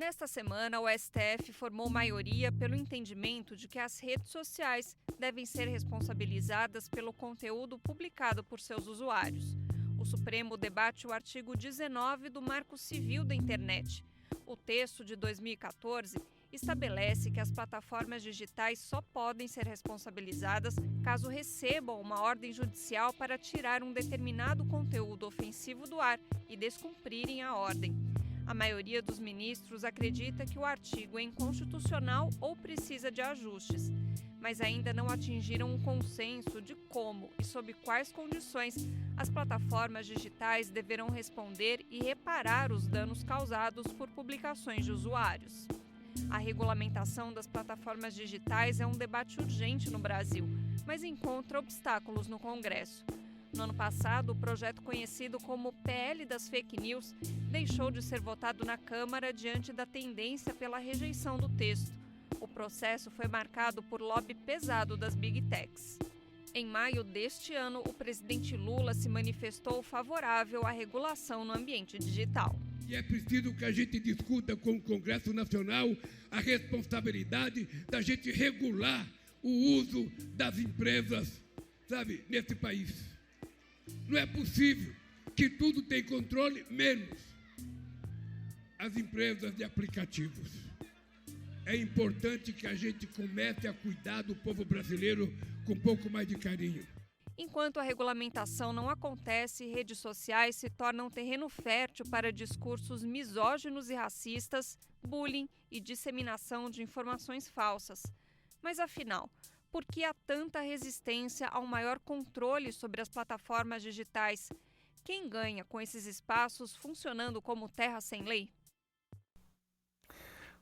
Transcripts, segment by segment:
Nesta semana, o STF formou maioria pelo entendimento de que as redes sociais devem ser responsabilizadas pelo conteúdo publicado por seus usuários. O Supremo debate o artigo 19 do Marco Civil da Internet. O texto de 2014 estabelece que as plataformas digitais só podem ser responsabilizadas caso recebam uma ordem judicial para tirar um determinado conteúdo ofensivo do ar e descumprirem a ordem. A maioria dos ministros acredita que o artigo é inconstitucional ou precisa de ajustes, mas ainda não atingiram um consenso de como e sob quais condições as plataformas digitais deverão responder e reparar os danos causados por publicações de usuários. A regulamentação das plataformas digitais é um debate urgente no Brasil, mas encontra obstáculos no Congresso. No ano passado, o projeto conhecido como PL das Fake News deixou de ser votado na Câmara diante da tendência pela rejeição do texto. O processo foi marcado por lobby pesado das Big Techs. Em maio deste ano, o presidente Lula se manifestou favorável à regulação no ambiente digital. E é preciso que a gente discuta com o Congresso Nacional a responsabilidade da gente regular o uso das empresas, nesse país. Não é possível que tudo tem controle, menos as empresas de aplicativos. É importante que a gente comece a cuidar do povo brasileiro com um pouco mais de carinho. Enquanto a regulamentação não acontece, redes sociais se tornam terreno fértil para discursos misóginos e racistas, bullying e disseminação de informações falsas. Mas afinal, por que há tanta resistência ao maior controle sobre as plataformas digitais? Quem ganha com esses espaços funcionando como terra sem lei?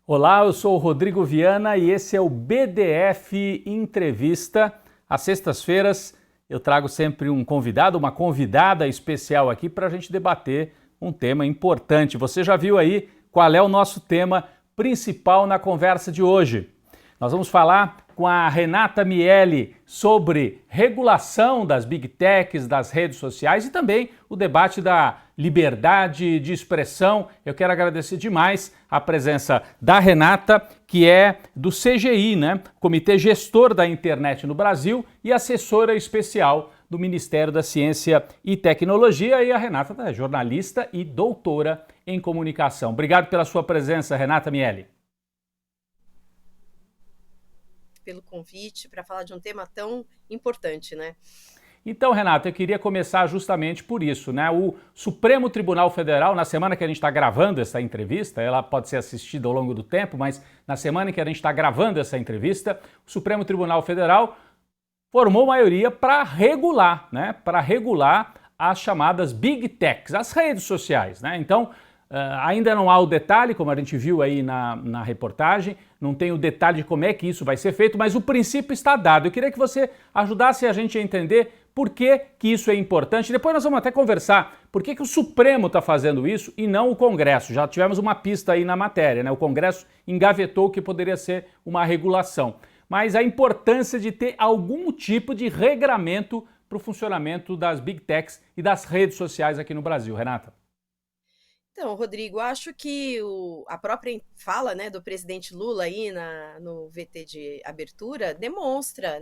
Olá, eu sou o Rodrigo Viana e esse é o BDF Entrevista. Às sextas-feiras eu trago sempre um convidado, uma convidada especial aqui para a gente debater um tema importante. Você já viu aí qual é o nosso tema principal na conversa de hoje. Nós vamos falar com a Renata Miele sobre regulação das Big Techs, das redes sociais e também o debate da liberdade de expressão. Eu quero agradecer demais a presença da Renata, que é do CGI, Comitê Gestor da Internet no Brasil e assessora especial do Ministério da Ciência e Tecnologia. E a Renata é jornalista e doutora em comunicação. Obrigado pela sua presença, Renata Miele. Pelo convite para falar de um tema tão importante, Então, Renata, eu queria começar justamente por isso, O Supremo Tribunal Federal, na semana que a gente está gravando essa entrevista, ela pode ser assistida ao longo do tempo, mas na semana que a gente está gravando essa entrevista, o Supremo Tribunal Federal formou maioria para regular, Para regular as chamadas Big Techs, as redes sociais, Então, ainda não há o detalhe, como a gente viu aí na reportagem, não tem o detalhe de como é que isso vai ser feito, mas o princípio está dado. Eu queria que você ajudasse a gente a entender por que isso é importante. Depois nós vamos até conversar por que o Supremo está fazendo isso e não o Congresso. Já tivemos uma pista aí na matéria, O Congresso engavetou que poderia ser uma regulação. Mas a importância de ter algum tipo de regramento para o funcionamento das Big Techs e das redes sociais aqui no Brasil. Renata. Então, Rodrigo, acho que a própria fala do presidente Lula aí no VT de abertura demonstra,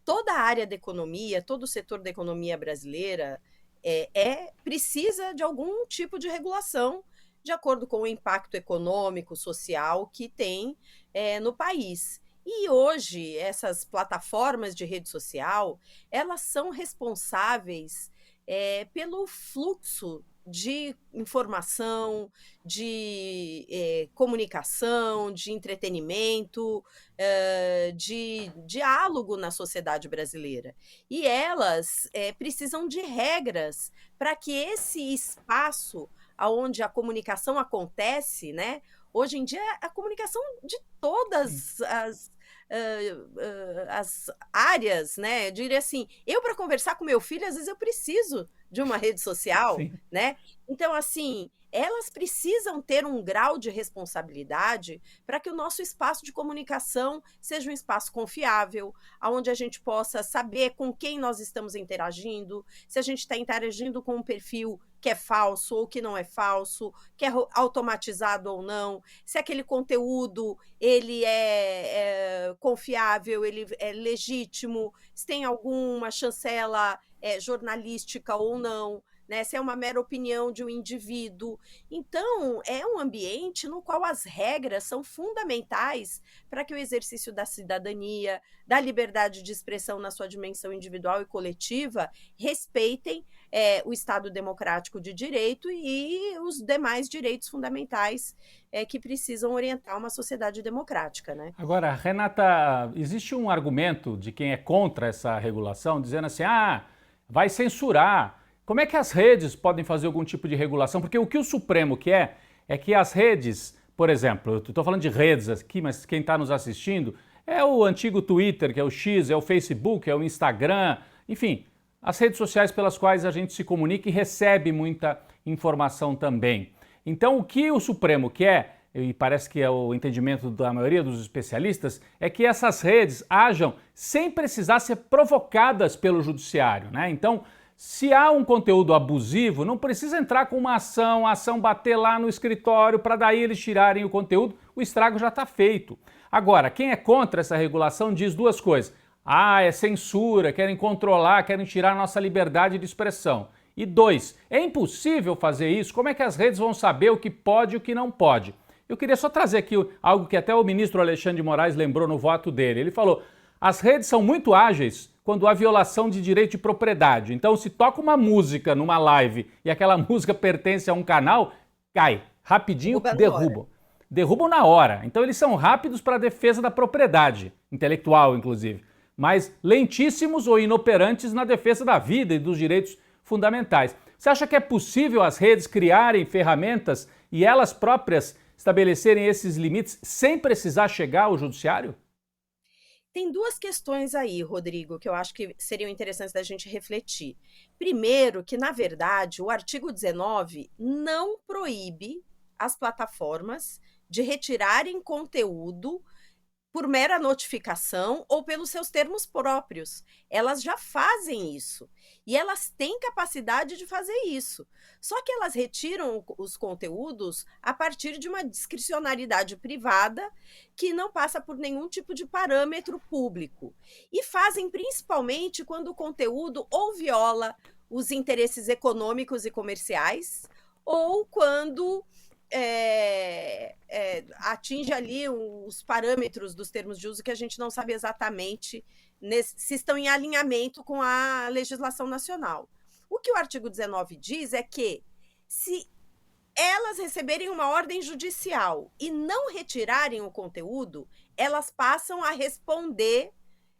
toda a área da economia, todo o setor da economia brasileira precisa de algum tipo de regulação de acordo com o impacto econômico, social que tem no país. E hoje, essas plataformas de rede social, elas são responsáveis pelo fluxo de informação, de comunicação, de entretenimento, de diálogo na sociedade brasileira. E elas precisam de regras para que esse espaço onde a comunicação acontece, hoje em dia a comunicação de todas as áreas, eu diria assim, para conversar com meu filho, às vezes eu preciso de uma rede social, Então, assim, elas precisam ter um grau de responsabilidade para que o nosso espaço de comunicação seja um espaço confiável, onde a gente possa saber com quem nós estamos interagindo, se a gente está interagindo com um perfil que é falso ou que não é falso, que é automatizado ou não, se aquele conteúdo ele é confiável, ele é legítimo, se tem alguma chancela jornalística ou não, né? Se é uma mera opinião de um indivíduo. Então, é um ambiente no qual as regras são fundamentais para que o exercício da cidadania, da liberdade de expressão na sua dimensão individual e coletiva, respeitem o Estado democrático de direito e os demais direitos fundamentais que precisam orientar uma sociedade democrática, né? Agora, Renata, existe um argumento de quem é contra essa regulação, dizendo assim, vai censurar. Como é que as redes podem fazer algum tipo de regulação? Porque o que o Supremo quer é que as redes, por exemplo, eu estou falando de redes aqui, mas quem está nos assistindo é o antigo Twitter, que é o X, é o Facebook, é o Instagram, enfim, as redes sociais pelas quais a gente se comunica e recebe muita informação também. Então, o que o Supremo quer, e parece que é o entendimento da maioria dos especialistas, é que essas redes ajam sem precisar ser provocadas pelo judiciário, né? Então, se há um conteúdo abusivo, não precisa entrar com uma ação, a ação bater lá no escritório para daí eles tirarem o conteúdo, o estrago já está feito. Agora, quem é contra essa regulação diz duas coisas. É censura, querem controlar, querem tirar a nossa liberdade de expressão. E dois, é impossível fazer isso, como é que as redes vão saber o que pode e o que não pode? Eu queria só trazer aqui algo que até o ministro Alexandre de Moraes lembrou no voto dele. Ele falou, as redes são muito ágeis quando há violação de direito de propriedade. Então, se toca uma música numa live e aquela música pertence a um canal, cai. Rapidinho, derrubam. Derrubam na hora. Então, eles são rápidos para a defesa da propriedade, intelectual, inclusive, mas lentíssimos ou inoperantes na defesa da vida e dos direitos fundamentais. Você acha que é possível as redes criarem ferramentas e elas próprias estabelecerem esses limites sem precisar chegar ao judiciário? Tem duas questões aí, Rodrigo, que eu acho que seriam interessantes da gente refletir. Primeiro, que, na verdade, o artigo 19 não proíbe as plataformas de retirarem conteúdo por mera notificação ou pelos seus termos próprios. Elas já fazem isso. E elas têm capacidade de fazer isso. Só que elas retiram os conteúdos a partir de uma discricionariedade privada que não passa por nenhum tipo de parâmetro público. E fazem principalmente quando o conteúdo ou viola os interesses econômicos e comerciais ou quando atinge ali os parâmetros dos termos de uso que a gente não sabe exatamente se estão em alinhamento com a legislação nacional. O que o artigo 19 diz é que se elas receberem uma ordem judicial e não retirarem o conteúdo, elas passam a responder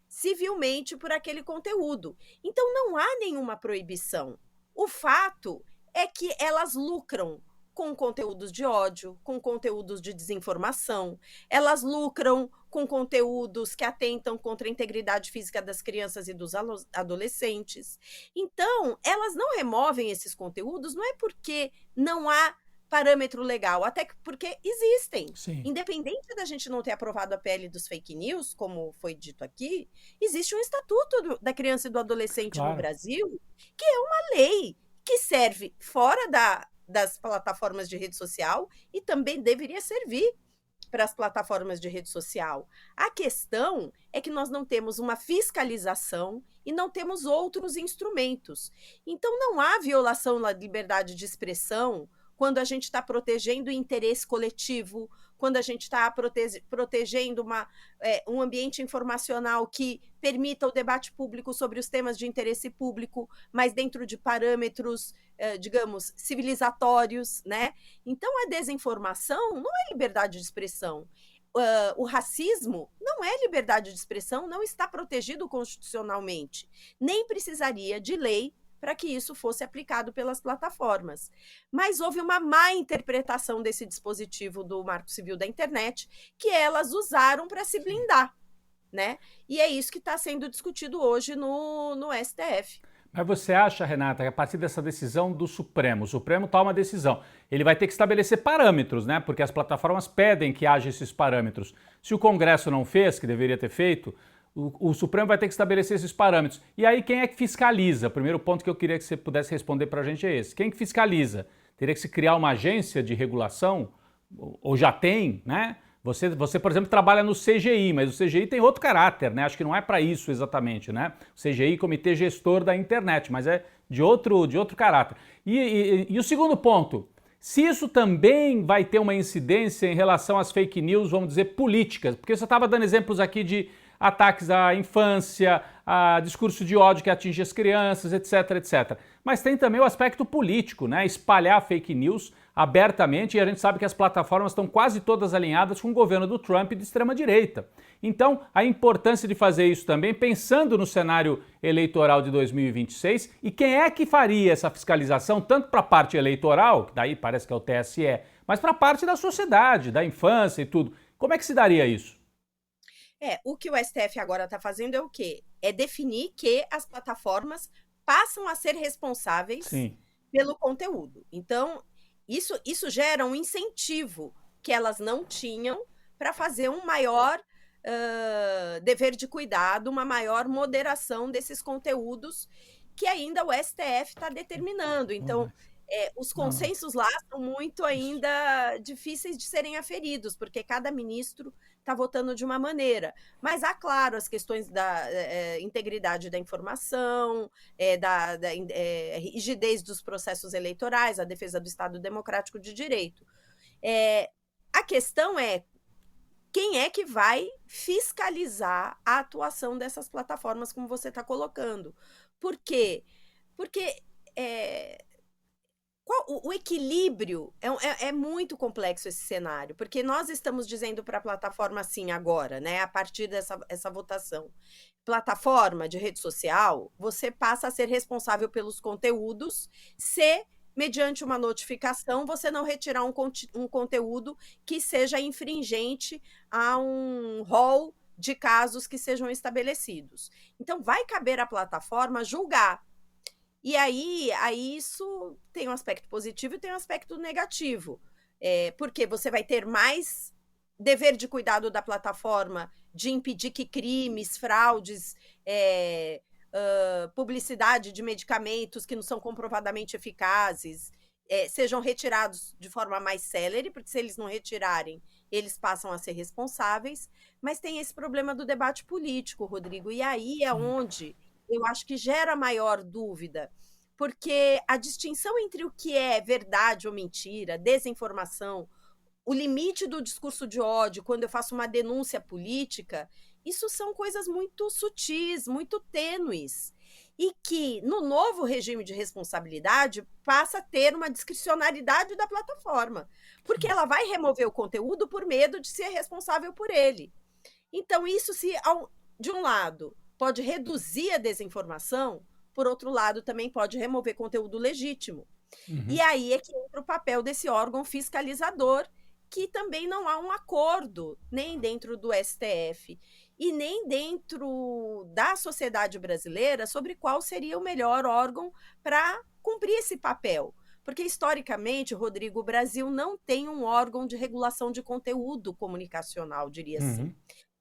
civilmente por aquele conteúdo. Então não há nenhuma proibição. O fato é que elas lucram com conteúdos de ódio, com conteúdos de desinformação, elas lucram com conteúdos que atentam contra a integridade física das crianças e dos adolescentes. Então, elas não removem esses conteúdos, não é porque não há parâmetro legal, até porque existem. Sim. Independente da gente não ter aprovado a PL dos fake news, como foi dito aqui, existe um Estatuto da Criança e do Adolescente no Brasil, que é uma lei que serve fora das plataformas de rede social e também deveria servir para as plataformas de rede social. A questão é que nós não temos uma fiscalização e não temos outros instrumentos. Então, não há violação da liberdade de expressão quando a gente está protegendo o interesse coletivo, quando a gente está protegendo um ambiente informacional que permita o debate público sobre os temas de interesse público, mas dentro de parâmetros, digamos, civilizatórios, né? Então, a desinformação não é liberdade de expressão. O racismo não é liberdade de expressão, não está protegido constitucionalmente. Nem precisaria de lei para que isso fosse aplicado pelas plataformas. Mas houve uma má interpretação desse dispositivo do Marco Civil da Internet, que elas usaram para se blindar, né? E é isso que está sendo discutido hoje no STF. Mas você acha, Renata, que a partir dessa decisão do Supremo, o Supremo toma uma decisão, ele vai ter que estabelecer parâmetros, né? Porque as plataformas pedem que haja esses parâmetros. Se o Congresso não fez, que deveria ter feito, O Supremo vai ter que estabelecer esses parâmetros. E aí quem é que fiscaliza? O primeiro ponto que eu queria que você pudesse responder para a gente é esse. Quem que fiscaliza? Teria que se criar uma agência de regulação? Ou já tem, né? Você, por exemplo, trabalha no CGI, mas o CGI tem outro caráter, né? Acho que não é para isso exatamente, né? O CGI, Comitê Gestor da Internet, mas é de outro caráter. E o segundo ponto, se isso também vai ter uma incidência em relação às fake news, vamos dizer, políticas, porque você estava dando exemplos aqui de ataques à infância, a discurso de ódio que atinge as crianças, etc, etc. Mas tem também o aspecto político, né? Espalhar fake news abertamente, e a gente sabe que as plataformas estão quase todas alinhadas com o governo do Trump e de extrema-direita. Então, a importância de fazer isso também, pensando no cenário eleitoral de 2026, e quem é que faria essa fiscalização, tanto para a parte eleitoral, que daí parece que é o TSE, mas para a parte da sociedade, da infância e tudo. Como é que se daria isso? O que o STF agora está fazendo é o quê? É definir que as plataformas passam a ser responsáveis pelo conteúdo. Então, isso gera um incentivo que elas não tinham para fazer um maior dever de cuidado, uma maior moderação desses conteúdos que ainda o STF está determinando. Então, os consensos lá são muito ainda difíceis de serem aferidos, porque cada ministro está votando de uma maneira. Mas há, claro, as questões da integridade da informação, da rigidez dos processos eleitorais, a defesa do Estado Democrático de Direito. A questão é quem é que vai fiscalizar a atuação dessas plataformas, como você está colocando. Por quê? Porque o equilíbrio é muito complexo esse cenário, porque nós estamos dizendo para a plataforma assim agora, né, a partir dessa votação. Plataforma de rede social, você passa a ser responsável pelos conteúdos se, mediante uma notificação, você não retirar um conteúdo que seja infringente a um rol de casos que sejam estabelecidos. Então, vai caber à plataforma julgar. E aí isso tem um aspecto positivo e tem um aspecto negativo, porque você vai ter mais dever de cuidado da plataforma de impedir que crimes, fraudes, publicidade de medicamentos que não são comprovadamente eficazes sejam retirados de forma mais célere, porque se eles não retirarem, eles passam a ser responsáveis, mas tem esse problema do debate político, Rodrigo, e aí é onde eu acho que gera maior dúvida, porque a distinção entre o que é verdade ou mentira, desinformação, o limite do discurso de ódio, quando eu faço uma denúncia política, isso são coisas muito sutis, muito tênues, e que no novo regime de responsabilidade passa a ter uma discricionariedade da plataforma, porque ela vai remover o conteúdo por medo de ser responsável por ele. Então isso, de um lado, pode reduzir a desinformação, por outro lado, também pode remover conteúdo legítimo. E aí é que entra o papel desse órgão fiscalizador, que também não há um acordo, nem dentro do STF e nem dentro da sociedade brasileira, sobre qual seria o melhor órgão para cumprir esse papel. Porque, historicamente, Rodrigo, o Brasil não tem um órgão de regulação de conteúdo comunicacional, diria assim.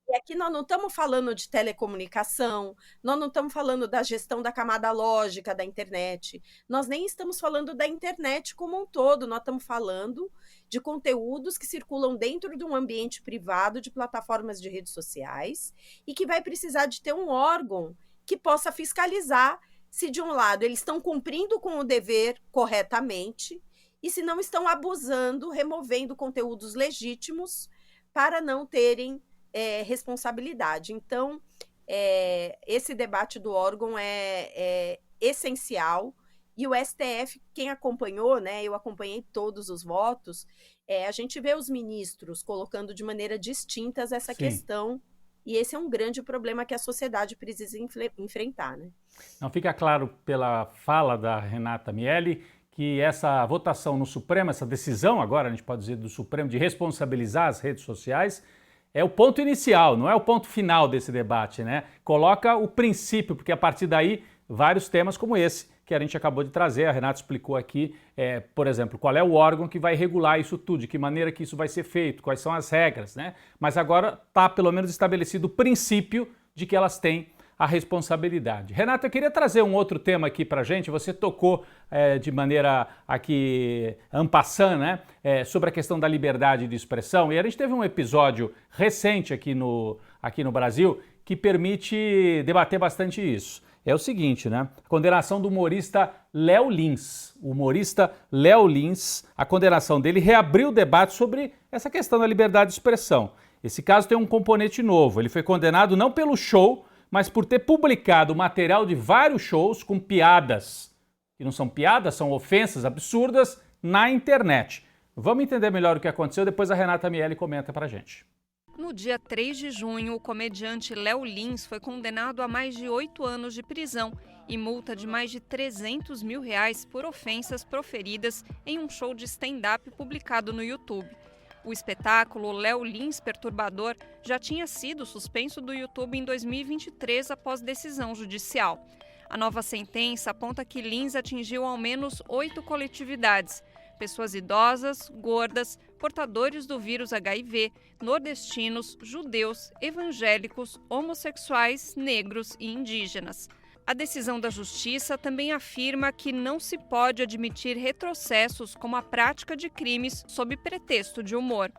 E aqui nós não estamos falando de telecomunicação, nós não estamos falando da gestão da camada lógica da internet, nós nem estamos falando da internet como um todo, nós estamos falando de conteúdos que circulam dentro de um ambiente privado de plataformas de redes sociais e que vai precisar de ter um órgão que possa fiscalizar se, de um lado, eles estão cumprindo com o dever corretamente e se não estão abusando, removendo conteúdos legítimos para não terem responsabilidade. Então, esse debate do órgão é essencial, e o STF, quem acompanhou, né, eu acompanhei todos os votos, a gente vê os ministros colocando de maneira distintas essa questão, e esse é um grande problema que a sociedade precisa enfrentar, né? Não fica claro pela fala da Renata Miele que essa votação no Supremo, essa decisão agora, a gente pode dizer, do Supremo de responsabilizar as redes sociais, é o ponto inicial, não é o ponto final desse debate, né? Coloca o princípio, porque a partir daí vários temas como esse que a gente acabou de trazer, a Renata explicou aqui, por exemplo, qual é o órgão que vai regular isso tudo, de que maneira que isso vai ser feito, quais são as regras, né? Mas agora está pelo menos estabelecido o princípio de que elas têm a responsabilidade. Renata, eu queria trazer um outro tema aqui para a gente. Você tocou de maneira aqui en passant, né, sobre a questão da liberdade de expressão. E a gente teve um episódio recente aqui no Brasil que permite debater bastante isso. É o seguinte, né? A condenação do humorista Léo Lins. O humorista Léo Lins, a condenação dele reabriu o debate sobre essa questão da liberdade de expressão. Esse caso tem um componente novo. Ele foi condenado não pelo show, mas por ter publicado material de vários shows com piadas, que não são piadas, são ofensas absurdas, na internet. Vamos entender melhor o que aconteceu, depois a Renata Miele comenta pra gente. No dia 3 de junho, o comediante Léo Lins foi condenado a mais de 8 anos de prisão e multa de mais de R$300 mil por ofensas proferidas em um show de stand-up publicado no YouTube. O espetáculo Léo Lins Perturbador já tinha sido suspenso do YouTube em 2023 após decisão judicial. A nova sentença aponta que Lins atingiu ao menos 8 coletividades: pessoas idosas, gordas, portadores do vírus HIV, nordestinos, judeus, evangélicos, homossexuais, negros e indígenas. A decisão da Justiça também afirma que não se pode admitir retrocessos como a prática de crimes sob pretexto de humor.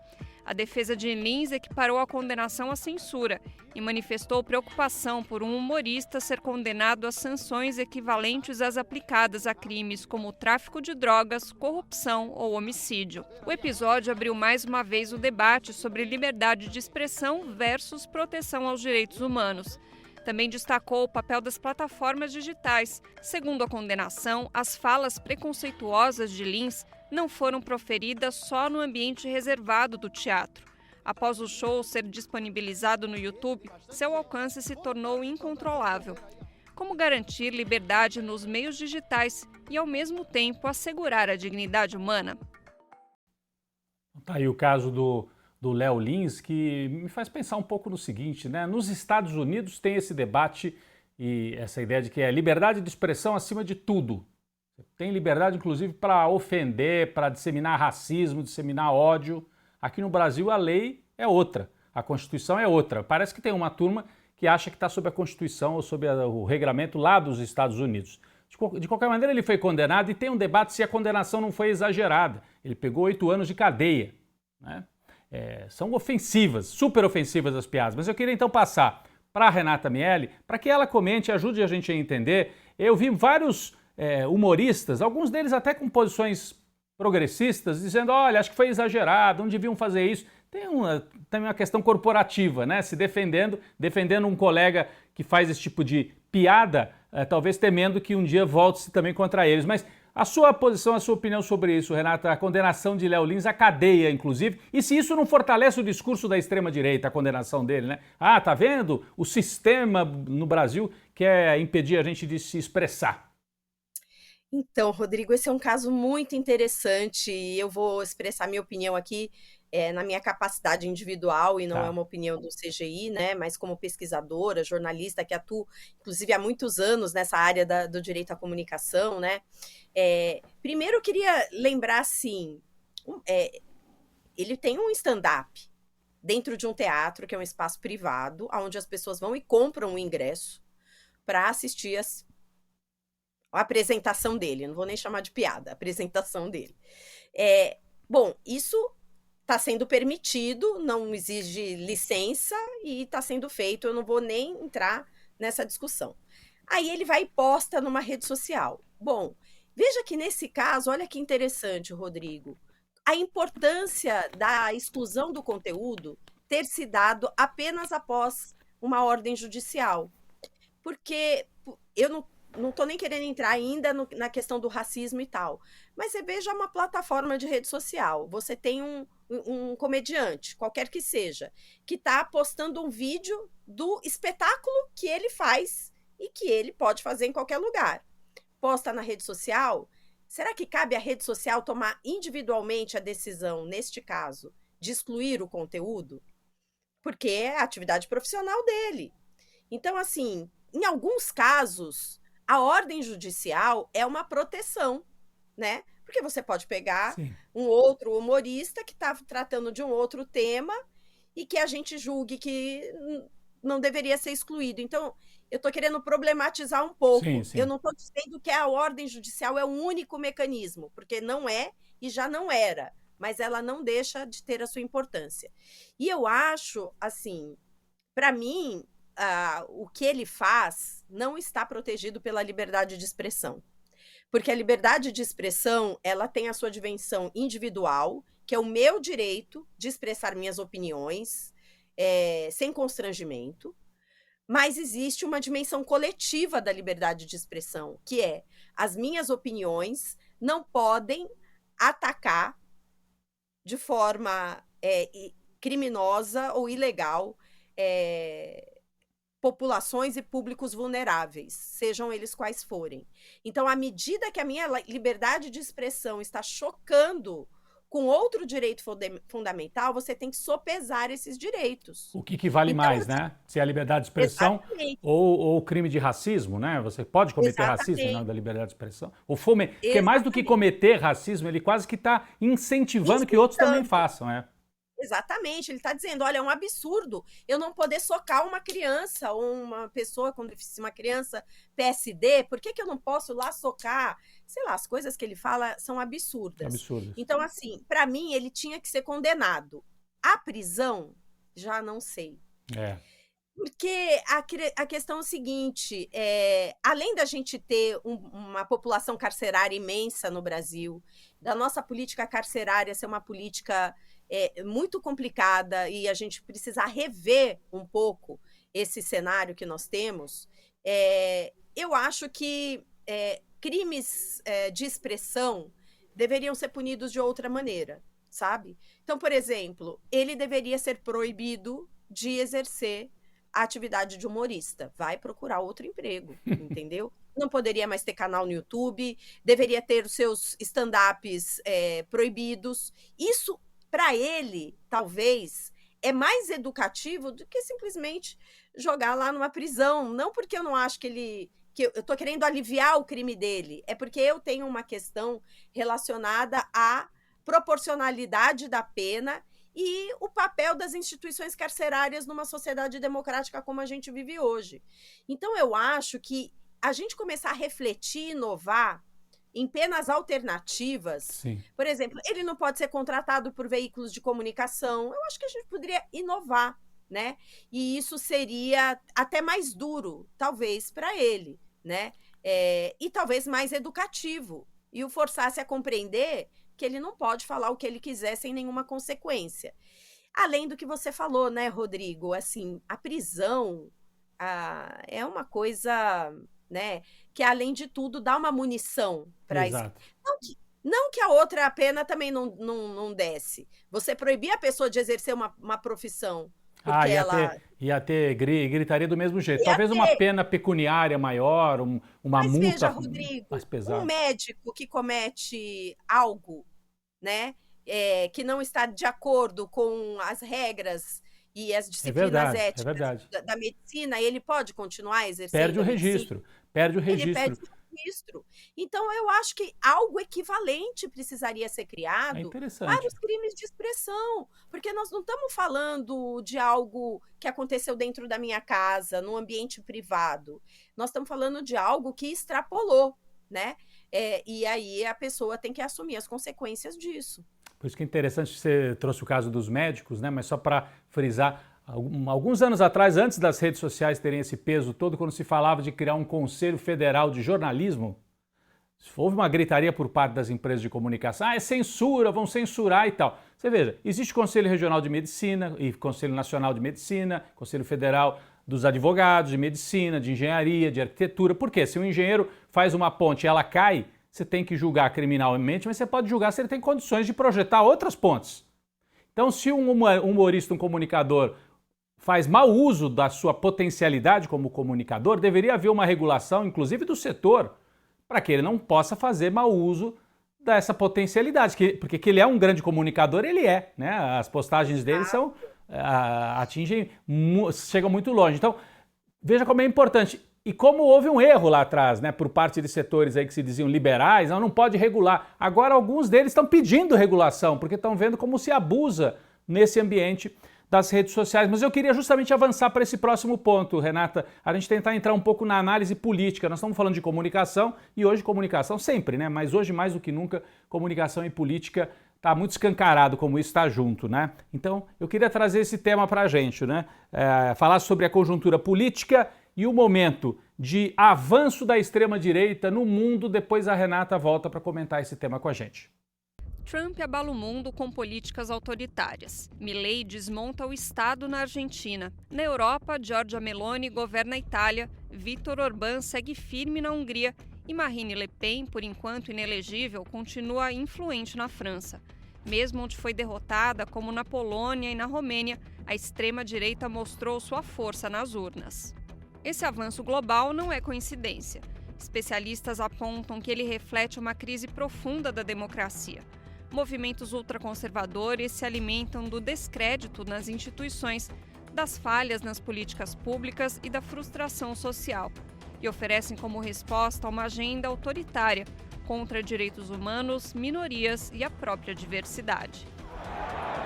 A defesa de Lins equiparou a condenação à censura e manifestou preocupação por um humorista ser condenado a sanções equivalentes às aplicadas a crimes como tráfico de drogas, corrupção ou homicídio. O episódio abriu mais uma vez o debate sobre liberdade de expressão versus proteção aos direitos humanos. Também destacou o papel das plataformas digitais. Segundo a condenação, as falas preconceituosas de Lins não foram proferidas só no ambiente reservado do teatro. Após o show ser disponibilizado no YouTube, seu alcance se tornou incontrolável. Como garantir liberdade nos meios digitais e, ao mesmo tempo, assegurar a dignidade humana? Tá aí o caso do Léo Lins, que me faz pensar um pouco no seguinte, né? Nos Estados Unidos tem esse debate e essa ideia de que é liberdade de expressão acima de tudo. Tem liberdade, inclusive, para ofender, para disseminar racismo, disseminar ódio. Aqui no Brasil a lei é outra, a Constituição é outra. Parece que tem uma turma que acha que está sob a Constituição ou sob o regramento lá dos Estados Unidos. De qualquer maneira, ele foi condenado e tem um debate se a condenação não foi exagerada. Ele pegou 8 anos de cadeia, né? São ofensivas, super ofensivas as piadas. Mas eu queria então passar para a Renata Miele, para que ela comente e ajude a gente a entender. Eu vi vários humoristas, alguns deles até com posições progressistas, dizendo, olha, acho que foi exagerado, não deviam fazer isso. Tem uma questão corporativa, né? Se defendendo um colega que faz esse tipo de piada, talvez temendo que um dia volte-se também contra eles. Mas a sua posição, a sua opinião sobre isso, Renata, a condenação de Léo Lins, a cadeia, inclusive, e se isso não fortalece o discurso da extrema-direita, a condenação dele, né? Ah, tá vendo? O sistema no Brasil quer impedir a gente de se expressar. Então, Rodrigo, esse é um caso muito interessante e eu vou expressar minha opinião aqui na minha capacidade individual e não é uma opinião do CGI, né? Mas como pesquisadora, jornalista que atuo, inclusive há muitos anos nessa área do direito à comunicação, né? Primeiro eu queria lembrar, assim, ele tem um stand-up dentro de um teatro, que é um espaço privado, onde as pessoas vão e compram um ingresso para assistir a apresentação dele. Não vou nem chamar de piada, a apresentação dele. Bom, isso está sendo permitido, não exige licença e está sendo feito, eu não vou nem entrar nessa discussão. Aí ele vai e posta numa rede social. Bom, veja que nesse caso, olha que interessante, Rodrigo, a importância da exclusão do conteúdo ter se dado apenas após uma ordem judicial. Porque eu não estou nem querendo entrar ainda na questão do racismo e tal, mas você veja uma plataforma de rede social, você tem um comediante, qualquer que seja, que está postando um vídeo do espetáculo que ele faz e que ele pode fazer em qualquer lugar. Posta na rede social, será que cabe à rede social tomar individualmente a decisão, neste caso, de excluir o conteúdo? Porque é a atividade profissional dele. Então, assim, em alguns casos, a ordem judicial é uma proteção, né? Porque você pode pegar um outro humorista que está tratando de um outro tema e que a gente julgue que não deveria ser excluído. Então, eu estou querendo problematizar um pouco. Sim, sim. Eu não estou dizendo que a ordem judicial é o único mecanismo, porque não é e já não era, mas ela não deixa de ter a sua importância. E eu acho, assim, para mim, o que ele faz não está protegido pela liberdade de expressão. Porque a liberdade de expressão, ela tem a sua dimensão individual, que é o meu direito de expressar minhas opiniões, sem constrangimento, mas existe uma dimensão coletiva da liberdade de expressão, que é as minhas opiniões não podem atacar de forma criminosa ou ilegal populações e públicos vulneráveis, sejam eles quais forem. Então, à medida que a minha liberdade de expressão está chocando com outro direito fundamental, você tem que sopesar esses direitos. O que vale então, mais, né? Se é a liberdade de expressão ou o crime de racismo, né? Você pode cometer racismo em nome da liberdade de expressão. Porque mais do que cometer racismo, ele quase que está incentivando que outros também façam, Exatamente, ele está dizendo, olha, é um absurdo eu não poder socar uma criança ou uma pessoa com deficiência, uma criança PSD, por que eu não posso lá socar? Sei lá, as coisas que ele fala são absurdas. Absurdas. Então, assim, para mim, ele tinha que ser condenado. A prisão, já não sei. Porque a questão é o seguinte, além da gente ter uma população carcerária imensa no Brasil, da nossa política carcerária ser uma política muito complicada e a gente precisa rever um pouco esse cenário que nós temos, eu acho que crimes de expressão deveriam ser punidos de outra maneira, sabe? Então, por exemplo, ele deveria ser proibido de exercer a atividade de humorista. Vai procurar outro emprego, entendeu? Não poderia mais ter canal no YouTube, deveria ter os seus stand-ups proibidos. Isso, para ele, talvez, é mais educativo do que simplesmente jogar lá numa prisão. Não porque eu não acho que eu estou querendo aliviar o crime dele, é porque eu tenho uma questão relacionada à proporcionalidade da pena e o papel das instituições carcerárias numa sociedade democrática como a gente vive hoje. Então, eu acho que a gente começar a refletir e inovar em penas alternativas, Sim. Por exemplo, ele não pode ser contratado por veículos de comunicação, eu acho que a gente poderia inovar, né? E isso seria até mais duro, talvez, para ele, né? E talvez mais educativo, e o forçasse a compreender que ele não pode falar o que ele quiser sem nenhuma consequência. Além do que você falou, né, Rodrigo? Assim, a prisão é uma coisa, né, que além de tudo dá uma munição para isso. Não que a outra pena também não desce. Você proibir a pessoa de exercer uma profissão. Porque ia ter gritaria do mesmo jeito. Talvez uma pena pecuniária maior, uma multa. Mas veja, Rodrigo, mais pesada. Um médico que comete algo, né, que não está de acordo com as regras e as disciplinas éticas da medicina, ele pode continuar exercendo Perde o registro. Perde o registro. Ele perde o registro. Então, eu acho que algo equivalente precisaria ser criado para os crimes de expressão, porque nós não estamos falando de algo que aconteceu dentro da minha casa, no ambiente privado. Nós estamos falando de algo que extrapolou, né? E aí a pessoa tem que assumir as consequências disso. Por isso que é interessante que você trouxe o caso dos médicos, né? Mas só para frisar, alguns anos atrás, antes das redes sociais terem esse peso todo, quando se falava de criar um Conselho Federal de Jornalismo, houve uma gritaria por parte das empresas de comunicação, é censura, vão censurar e tal. Você veja, existe Conselho Regional de Medicina e Conselho Nacional de Medicina, Conselho Federal dos Advogados, de Medicina, de Engenharia, de Arquitetura. Por quê? Se um engenheiro faz uma ponte e ela cai, você tem que julgar criminalmente, mas você pode julgar se ele tem condições de projetar outras pontes. Então, se um humorista, um comunicador, faz mau uso da sua potencialidade como comunicador, deveria haver uma regulação, inclusive do setor, para que ele não possa fazer mau uso dessa potencialidade. Porque que ele é um grande comunicador, ele é, né? As postagens dele chegam muito longe. Então, veja como é importante. E como houve um erro lá atrás, né, por parte de setores aí que se diziam liberais, não pode regular. Agora alguns deles estão pedindo regulação, porque estão vendo como se abusa nesse ambiente das redes sociais. Mas eu queria justamente avançar para esse próximo ponto, Renata, a gente tentar entrar um pouco na análise política. Nós estamos falando de comunicação e hoje comunicação sempre, né? Mas hoje mais do que nunca, comunicação e política está muito escancarado como isso está junto, né? Então eu queria trazer esse tema para a gente, né? Falar sobre a conjuntura política e o momento de avanço da extrema-direita no mundo. Depois a Renata volta para comentar esse tema com a gente. Trump abala o mundo com políticas autoritárias. Milei desmonta o Estado na Argentina. Na Europa, Giorgia Meloni governa a Itália, Viktor Orbán segue firme na Hungria e Marine Le Pen, por enquanto inelegível, continua influente na França. Mesmo onde foi derrotada, como na Polônia e na Romênia, a extrema-direita mostrou sua força nas urnas. Esse avanço global não é coincidência. Especialistas apontam que ele reflete uma crise profunda da democracia. Movimentos ultraconservadores se alimentam do descrédito nas instituições, das falhas nas políticas públicas e da frustração social, e oferecem como resposta uma agenda autoritária contra direitos humanos, minorias e a própria diversidade.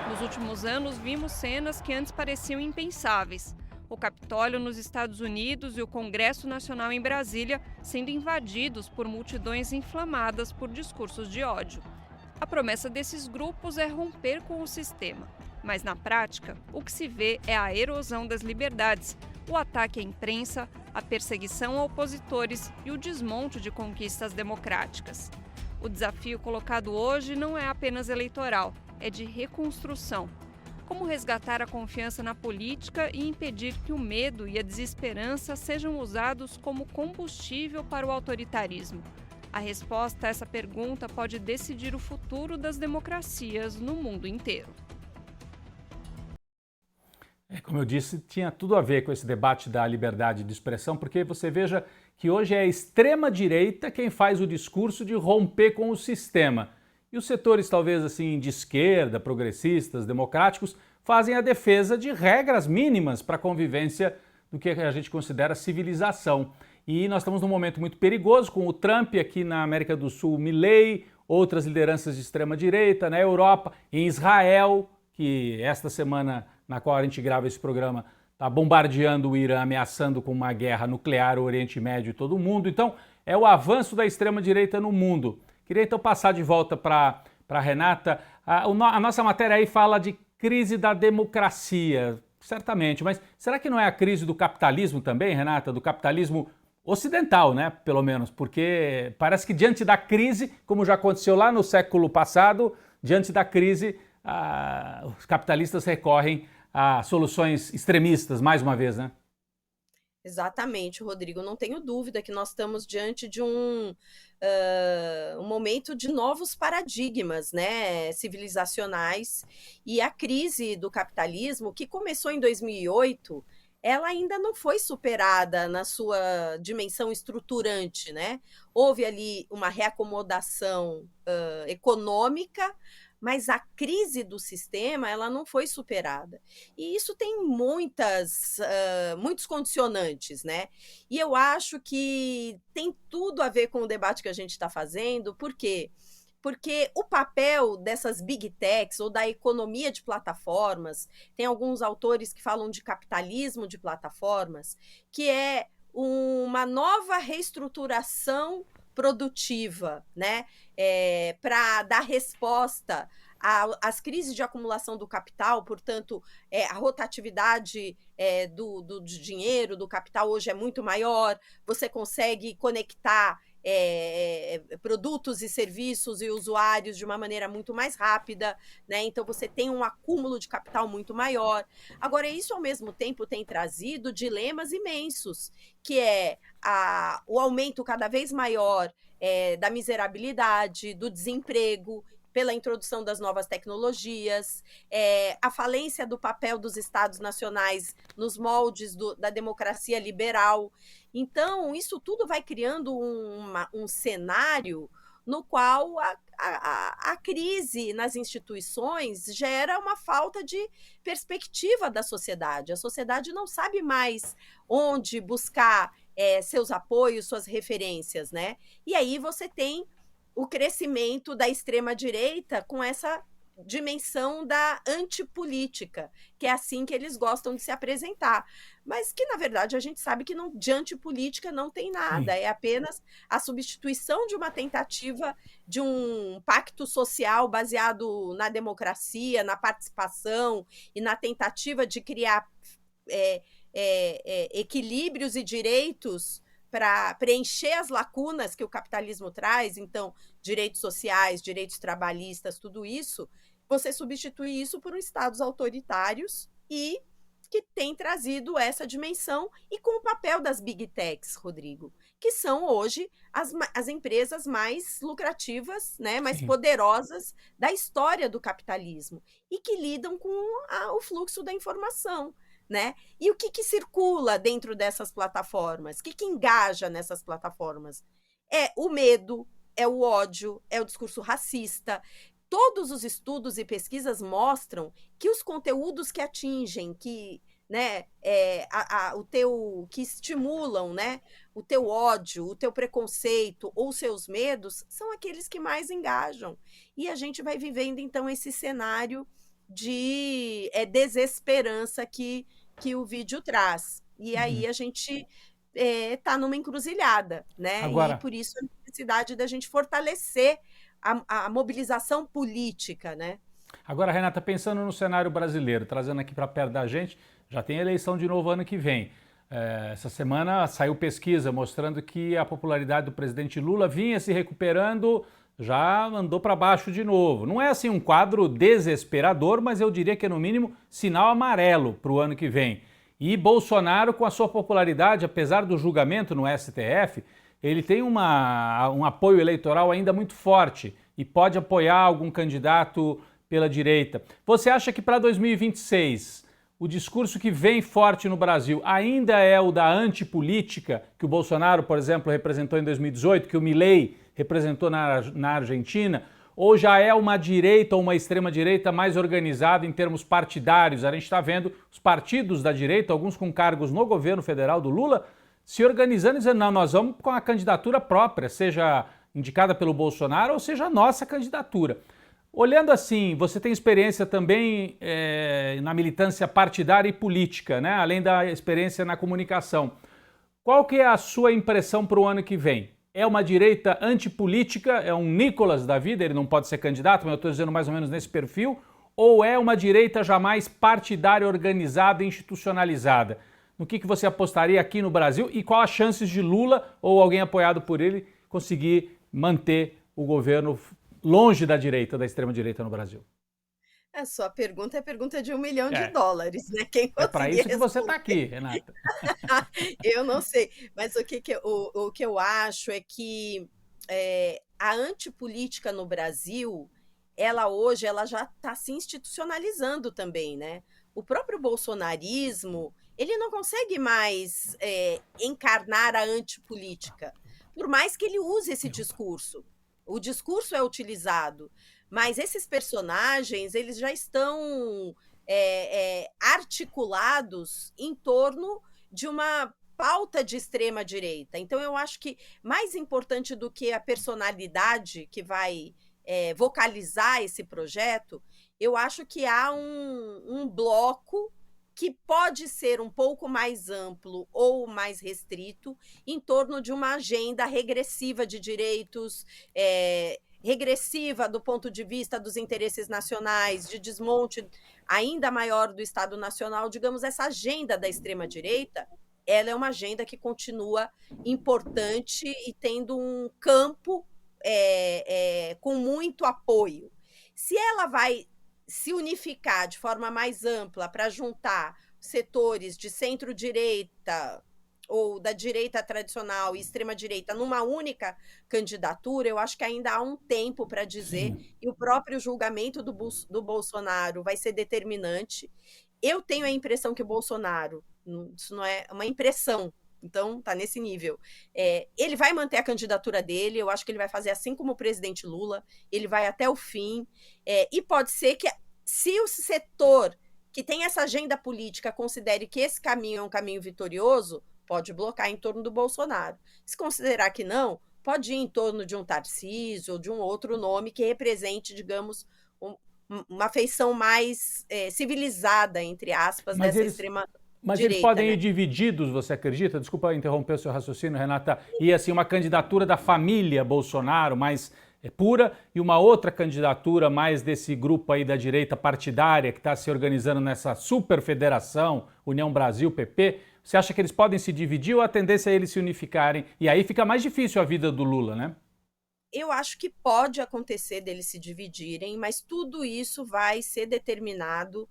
Nos últimos anos, vimos cenas que antes pareciam impensáveis. O Capitólio nos Estados Unidos e o Congresso Nacional em Brasília sendo invadidos por multidões inflamadas por discursos de ódio. A promessa desses grupos é romper com o sistema, mas na prática, o que se vê é a erosão das liberdades, o ataque à imprensa, a perseguição a opositores e o desmonte de conquistas democráticas. O desafio colocado hoje não é apenas eleitoral, é de reconstrução. Como resgatar a confiança na política e impedir que o medo e a desesperança sejam usados como combustível para o autoritarismo? A resposta a essa pergunta pode decidir o futuro das democracias no mundo inteiro. Como eu disse, tinha tudo a ver com esse debate da liberdade de expressão, porque você veja que hoje é a extrema-direita quem faz o discurso de romper com o sistema. E os setores, talvez assim, de esquerda, progressistas, democráticos, fazem a defesa de regras mínimas para a convivência do que a gente considera civilização. E nós estamos num momento muito perigoso, com o Trump aqui na América do Sul, Milei, outras lideranças de extrema-direita, na Europa, em Israel, que esta semana na qual a gente grava esse programa está bombardeando o Irã, ameaçando com uma guerra nuclear o Oriente Médio e todo o mundo. Então, é o avanço da extrema-direita no mundo. Queria então passar de volta para a Renata. A nossa matéria aí fala de crise da democracia, certamente, mas será que não é a crise do capitalismo também, Renata? Do capitalismo ocidental, né? Pelo menos, porque parece que diante da crise, como já aconteceu lá no século passado, diante da crise, os capitalistas recorrem a soluções extremistas, mais uma vez, né? Exatamente, Rodrigo. Não tenho dúvida que nós estamos diante de um momento de novos paradigmas, né, civilizacionais, e a crise do capitalismo, que começou em 2008, ela ainda não foi superada na sua dimensão estruturante, né? Houve ali uma reacomodação econômica, mas a crise do sistema ela não foi superada. E isso tem muitos condicionantes, né? E eu acho que tem tudo a ver com o debate que a gente está fazendo. Por quê? Porque o papel dessas big techs ou da economia de plataformas, tem alguns autores que falam de capitalismo de plataformas, que é uma nova reestruturação produtiva, né? Para dar resposta às crises de acumulação do capital, portanto, a rotatividade do dinheiro, do capital hoje é muito maior, você consegue conectar produtos e serviços e usuários de uma maneira muito mais rápida, né? Então você tem um acúmulo de capital muito maior. Agora, isso ao mesmo tempo tem trazido dilemas imensos, que é o aumento cada vez maior da miserabilidade, do desemprego, pela introdução das novas tecnologias, a falência do papel dos Estados nacionais nos moldes da democracia liberal. Então, isso tudo vai criando um cenário no qual a crise nas instituições gera uma falta de perspectiva da sociedade. A sociedade não sabe mais onde buscar seus apoios, suas referências, né? E aí você tem o crescimento da extrema-direita com essa dimensão da antipolítica, que é assim que eles gostam de se apresentar. Mas que, na verdade, a gente sabe que de antipolítica não tem nada, Sim. é apenas a substituição de uma tentativa de um pacto social baseado na democracia, na participação e na tentativa de criar equilíbrios e direitos para preencher as lacunas que o capitalismo traz, então, direitos sociais, direitos trabalhistas, tudo isso, você substitui isso por estados autoritários e que tem trazido essa dimensão e com o papel das big techs, Rodrigo, que são hoje as empresas mais lucrativas, né, mais Sim. poderosas da história do capitalismo e que lidam com o fluxo da informação. Né? E o que circula dentro dessas plataformas? O que engaja nessas plataformas? É o medo, é o ódio, é o discurso racista. Todos os estudos e pesquisas mostram que os conteúdos que atingem, que, né, que estimulam, né, o teu ódio, o teu preconceito ou seus medos, são aqueles que mais engajam. E a gente vai vivendo, então, esse cenário de desesperança que o vídeo traz. E aí a gente está numa encruzilhada, né? Agora, E por isso a necessidade da gente fortalecer a mobilização política, né? Agora, Renata, pensando no cenário brasileiro, trazendo aqui para perto da gente, já tem eleição de novo ano que vem. Essa semana saiu pesquisa mostrando que a popularidade do presidente Lula vinha se recuperando, já andou para baixo de novo. Não é assim um quadro desesperador, mas eu diria que é no mínimo sinal amarelo para o ano que vem. E Bolsonaro, com a sua popularidade, apesar do julgamento no STF, ele tem um apoio eleitoral ainda muito forte e pode apoiar algum candidato pela direita. Você acha que para 2026 o discurso que vem forte no Brasil ainda é o da antipolítica, que o Bolsonaro, por exemplo, representou em 2018, que o Milei representou na Argentina, ou já é uma direita ou uma extrema-direita mais organizada em termos partidários? A gente está vendo os partidos da direita, alguns com cargos no governo federal do Lula, se organizando e dizendo, não, nós vamos com a candidatura própria, seja indicada pelo Bolsonaro ou seja a nossa candidatura. Olhando assim, você tem experiência também na militância partidária e política, né? Além da experiência na comunicação. Qual que é a sua impressão para o ano que vem? É uma direita antipolítica, é um Nicolas da vida, ele não pode ser candidato, mas eu estou dizendo mais ou menos nesse perfil, ou é uma direita jamais partidária, organizada e institucionalizada? No que você apostaria aqui no Brasil e qual as chances de Lula ou alguém apoiado por ele conseguir manter o governo longe da direita, da extrema-direita no Brasil? A sua pergunta é a pergunta de $1 milhão, né? Quem é para isso que você está responder? aqui, Renata. Eu não sei, mas o que eu acho é que a antipolítica no Brasil, ela hoje já está se institucionalizando também, né? O próprio bolsonarismo, ele não consegue mais encarnar a antipolítica, por mais que ele use esse discurso. O discurso é utilizado, mas esses personagens, eles já estão articulados em torno de uma pauta de extrema-direita. Então, eu acho que mais importante do que a personalidade que vai vocalizar esse projeto, eu acho que há um bloco que pode ser um pouco mais amplo ou mais restrito em torno de uma agenda regressiva de direitos, regressiva do ponto de vista dos interesses nacionais, de desmonte ainda maior do Estado Nacional. Digamos, essa agenda da extrema-direita, ela é uma agenda que continua importante e tendo um campo com muito apoio. Se ela vai se unificar de forma mais ampla para juntar setores de centro-direita ou da direita tradicional e extrema-direita numa única candidatura, eu acho que ainda há um tempo para dizer, e o próprio julgamento do Bolsonaro vai ser determinante. Eu tenho a impressão que o Bolsonaro, isso não é uma impressão, então tá nesse nível, ele vai manter a candidatura dele, eu acho que ele vai fazer assim como o presidente Lula, ele vai até o fim, e pode ser que, se o setor que tem essa agenda política considere que esse caminho é um caminho vitorioso, pode bloquear em torno do Bolsonaro. Se considerar que não, pode ir em torno de um Tarcísio ou de um outro nome que represente, digamos, uma feição mais civilizada, entre aspas, Mas dessa eles, extrema mas eles direita, podem né? ir divididos, você acredita? Desculpa interromper o seu raciocínio, Renata. E assim, uma candidatura da família Bolsonaro mais pura e uma outra candidatura mais desse grupo aí da direita partidária que está se organizando nessa super federação, União Brasil, PP. Você acha que eles podem se dividir ou a tendência é eles se unificarem? E aí fica mais difícil a vida do Lula, né? Eu acho que pode acontecer deles se dividirem, mas tudo isso vai ser determinado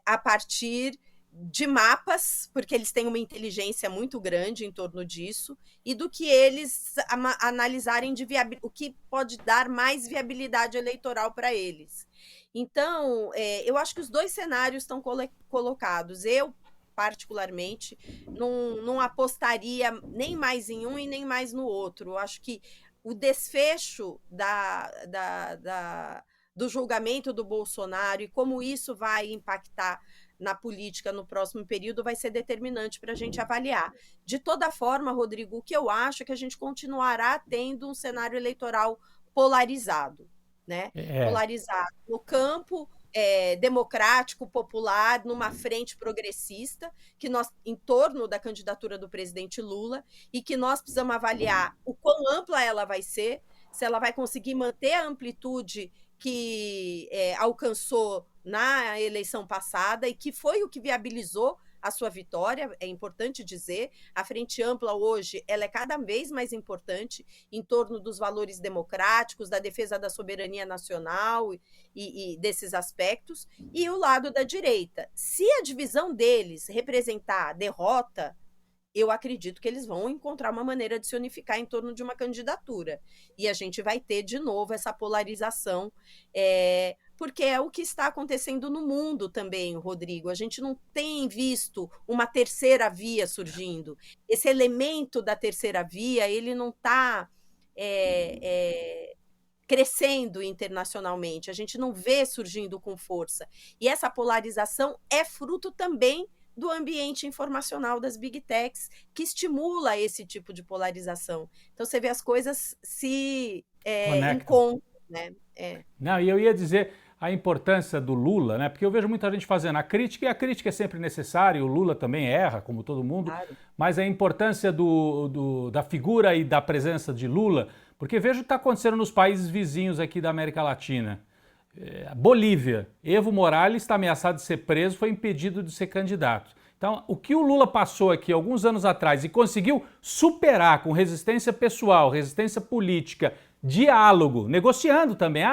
a partir de mapas, porque eles têm uma inteligência muito grande em torno disso, e do que eles analisarem de o que pode dar mais viabilidade eleitoral para eles. Então, eu acho que os dois cenários estão colocados. Eu, particularmente, não apostaria nem mais em um e nem mais no outro. Eu acho que o desfecho do julgamento do Bolsonaro e como isso vai impactar na política no próximo período vai ser determinante para a gente avaliar. De toda forma, Rodrigo, o que eu acho é que a gente continuará tendo um cenário eleitoral polarizado, né? Polarizado no campo democrático, popular, numa frente progressista, que nós, em torno da candidatura do presidente Lula, e que nós precisamos avaliar o quão ampla ela vai ser, se ela vai conseguir manter a amplitude que alcançou na eleição passada e que foi o que viabilizou a sua vitória. É importante dizer, a Frente Ampla hoje ela é cada vez mais importante em torno dos valores democráticos, da defesa da soberania nacional e desses aspectos, e o lado da direita. Se a divisão deles representar derrota, eu acredito que eles vão encontrar uma maneira de se unificar em torno de uma candidatura. E a gente vai ter, de novo, essa polarização, porque é o que está acontecendo no mundo também, Rodrigo. A gente não tem visto uma terceira via surgindo. Esse elemento da terceira via, ele não está crescendo internacionalmente. A gente não vê surgindo com força. E essa polarização é fruto também do ambiente informacional das Big Techs, que estimula esse tipo de polarização. Então, você vê as coisas se encontram, né? Não, e eu ia dizer a importância do Lula, né? Porque eu vejo muita gente fazendo a crítica, e a crítica é sempre necessária, e o Lula também erra, como todo mundo, claro. Mas a importância da figura e da presença de Lula, porque vejo o que está acontecendo nos países vizinhos aqui da América Latina. Bolívia, Evo Morales está ameaçado de ser preso, foi impedido de ser candidato. Então, o que o Lula passou aqui alguns anos atrás e conseguiu superar com resistência pessoal, resistência política, diálogo, negociando também.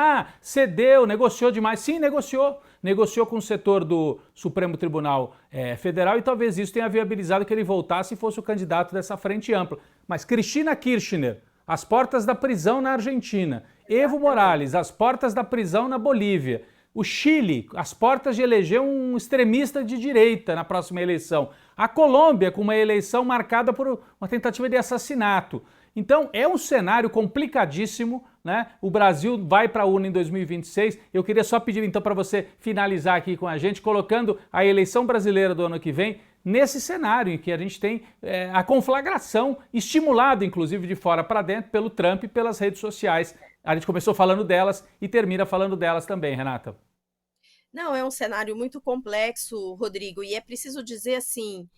Cedeu, negociou demais. Sim, negociou. Negociou com o setor do Supremo Tribunal Federal e talvez isso tenha viabilizado que ele voltasse e fosse o candidato dessa frente ampla. Mas Cristina Kirchner, às portas da prisão na Argentina. Evo Morales, às portas da prisão na Bolívia. O Chile, às portas de eleger um extremista de direita na próxima eleição. A Colômbia, com uma eleição marcada por uma tentativa de assassinato. Então, é um cenário complicadíssimo, né? O Brasil vai para a urna em 2026. Eu queria só pedir, então, para você finalizar aqui com a gente, colocando a eleição brasileira do ano que vem nesse cenário em que a gente tem a conflagração, estimulado, inclusive, de fora para dentro, pelo Trump e pelas redes sociais. A gente começou falando delas e termina falando delas também, Renata. Não, é um cenário muito complexo, Rodrigo, e é preciso dizer assim,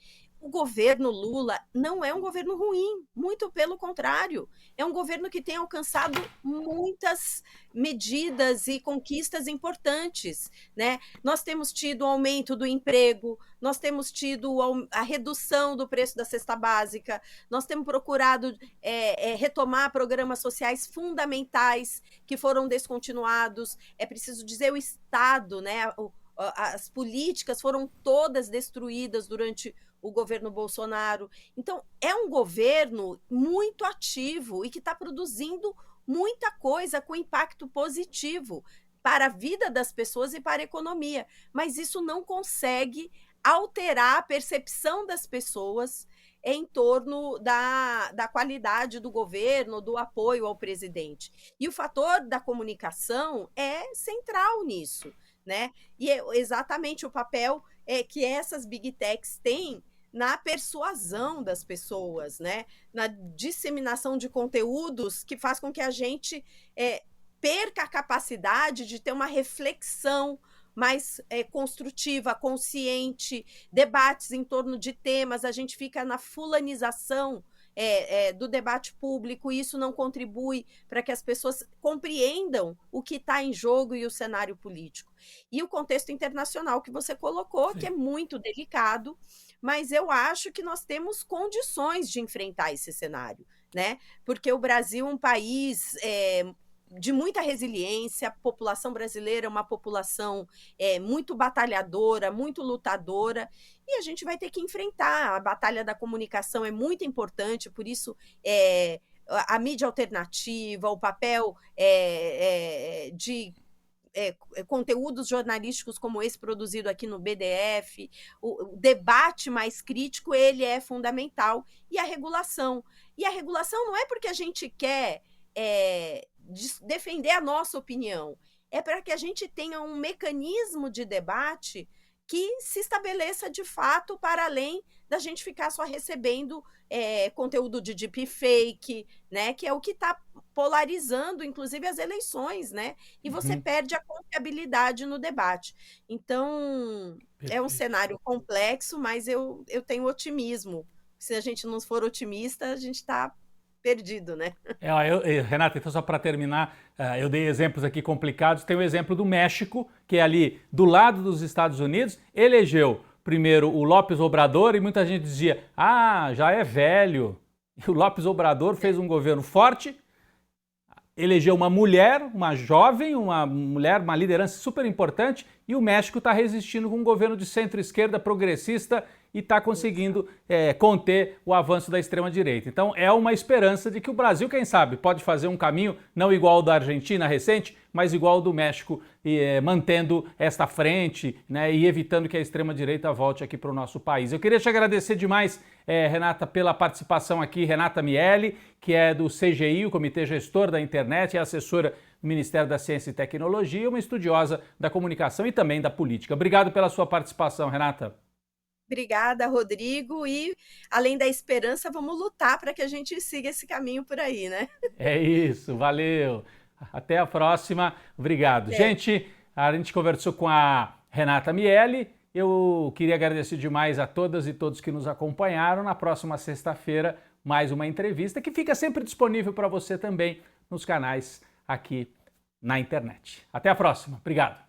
o governo Lula não é um governo ruim, muito pelo contrário. É um governo que tem alcançado muitas medidas e conquistas importantes, né? Nós temos tido o aumento do emprego, nós temos tido a redução do preço da cesta básica, nós temos procurado retomar programas sociais fundamentais que foram descontinuados. É preciso dizer, o Estado, né? As políticas foram todas destruídas durante o governo Bolsonaro. Então, é um governo muito ativo e que está produzindo muita coisa com impacto positivo para a vida das pessoas e para a economia. Mas isso não consegue alterar a percepção das pessoas em torno da qualidade do governo, do apoio ao presidente. E o fator da comunicação é central nisso, né? E é exatamente o papel que essas Big Techs têm na persuasão das pessoas, né? Na disseminação de conteúdos que faz com que a gente perca a capacidade de ter uma reflexão mais construtiva, consciente, debates em torno de temas, a gente fica na fulanização do debate público, e isso não contribui para que as pessoas compreendam o que está em jogo e o cenário político. E o contexto internacional que você colocou, que é muito delicado, mas eu acho que nós temos condições de enfrentar esse cenário, né? Porque o Brasil é um país de muita resiliência, a população brasileira é uma população muito batalhadora, muito lutadora, e a gente vai ter que enfrentar. A batalha da comunicação é muito importante, por isso a mídia alternativa, o papel de conteúdos jornalísticos como esse produzido aqui no BDF, o debate mais crítico, ele é fundamental, e a regulação. E a regulação não é porque a gente quer defender a nossa opinião, é para que a gente tenha um mecanismo de debate que se estabeleça de fato, para além da gente ficar só recebendo conteúdo de deepfake, né, que é o que está polarizando, inclusive, as eleições, né, e você perde a confiabilidade no debate. Então, é um cenário complexo, mas eu tenho otimismo. Se a gente não for otimista, a gente está perdido, né? Renata, então só para terminar, eu dei exemplos aqui complicados. Tem o exemplo do México, que é ali do lado dos Estados Unidos, elegeu primeiro o López Obrador, e muita gente dizia, já é velho. E o López Obrador fez um governo forte, elegeu uma mulher, uma jovem, uma mulher, uma liderança super importante, e o México está resistindo com um governo de centro-esquerda progressista e está conseguindo conter o avanço da extrema-direita. Então é uma esperança de que o Brasil, quem sabe, pode fazer um caminho não igual ao da Argentina recente, mas igual ao do México, mantendo esta frente, né, e evitando que a extrema-direita volte aqui para o nosso país. Eu queria te agradecer demais, Renata, pela participação aqui. Renata Miele, que é do CGI, o Comitê Gestor da Internet, e assessora do Ministério da Ciência e Tecnologia, uma estudiosa da comunicação e também da política. Obrigado pela sua participação, Renata. Obrigada, Rodrigo, e além da esperança, vamos lutar para que a gente siga esse caminho por aí, né? É isso, valeu. Até a próxima. Obrigado. Gente, a gente conversou com a Renata Miele. Eu queria agradecer demais a todas e todos que nos acompanharam. Na próxima sexta-feira, mais uma entrevista que fica sempre disponível para você também nos canais aqui na internet. Até a próxima. Obrigado.